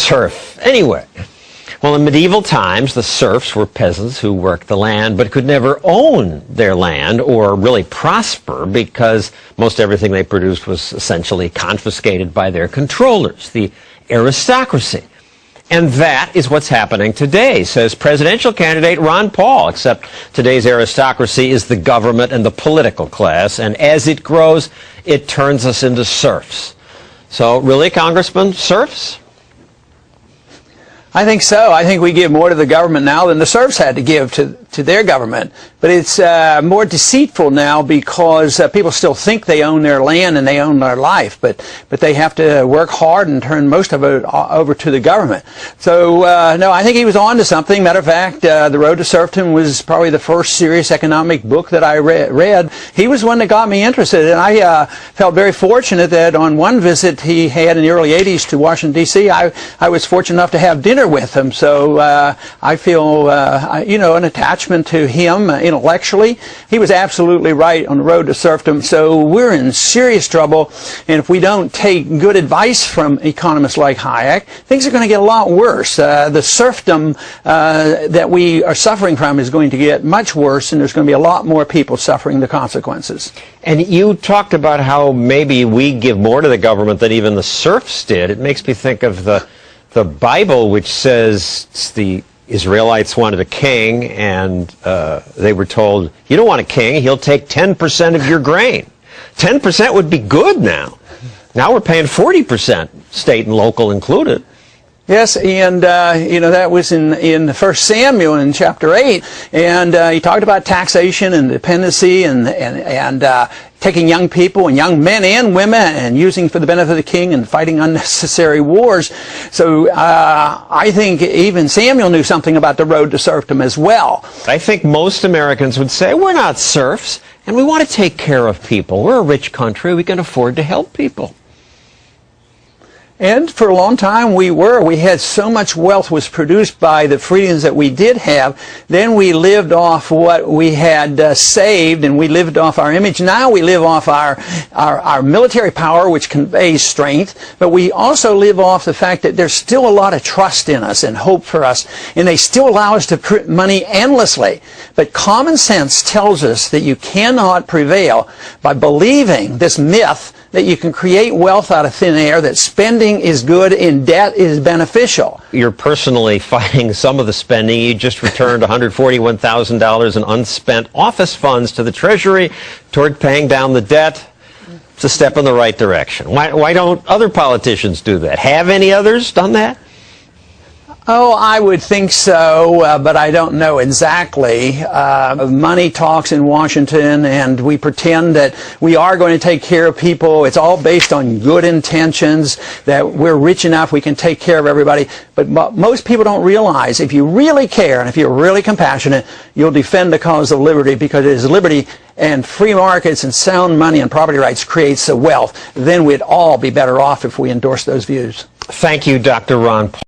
serf, anyway? Well, in medieval times, the serfs were peasants who worked the land but could never own their land or really prosper because most everything they produced was essentially confiscated by their controllers, the aristocracy. And that is what's happening today, says presidential candidate Ron Paul, except today's aristocracy is the government and the political class, and as it grows, it turns us into serfs. So, really, Congressman, serfs? I think so. I think we give more to the government now than the serfs had to give to their government. But it's more deceitful now because people still think they own their land and they own their life. But they have to work hard and turn most of it over to the government. So, no, I think he was on to something. Matter of fact, The Road to Serfdom was probably the first serious economic book that I read. He was one that got me interested. And I felt very fortunate that on one visit he had in the early 80s to Washington, D.C., I was fortunate enough to have dinner with him. So I feel, an attachment to him intellectually. He was absolutely right on the road to serfdom. So we're in serious trouble. And if we don't take good advice from economists like Hayek, things are going to get a lot worse. The serfdom that we are suffering from is going to get much worse, and there's going to be a lot more people suffering the consequences. And you talked about how maybe we give more to the government than even the serfs did. It makes me think of the Bible, which says the Israelites wanted a king, and they were told, you don't want a king, he'll take 10% of your grain. 10% would be good now. Now we're paying 40%, state and local included. Yes, and that was in 1 Samuel in chapter 8, and he talked about taxation and dependency and taking young people and young men and women and using for the benefit of the king and fighting unnecessary wars. So I think even Samuel knew something about the road to serfdom as well. I think most Americans would say, we're not serfs, and we want to take care of people. We're a rich country. We can afford to help people. And for a long time we had so much wealth was produced by the freedoms that we did have. Then we lived off what we had saved, and we lived off our image. Now we live off our military power, which conveys strength, but we also live off the fact that there's still a lot of trust in us and hope for us, and they still allow us to print money endlessly. But common sense tells us that you cannot prevail by believing this myth that you can create wealth out of thin air, that spending is good and debt is beneficial. You're personally fighting some of the spending. You just returned $141,000 in unspent office funds to the Treasury toward paying down the debt. It's a step in the right direction. Why don't other politicians do that? Have any others done that? Oh, I would think so, but I don't know exactly. Money talks in Washington, and we pretend that we are going to take care of people. It's all based on good intentions, that we're rich enough, we can take care of everybody. But most people don't realize if you really care and if you're really compassionate, you'll defend the cause of liberty, because it is liberty and free markets and sound money and property rights creates the wealth. Then we'd all be better off if we endorse those views. Thank you, Dr. Ron Paul.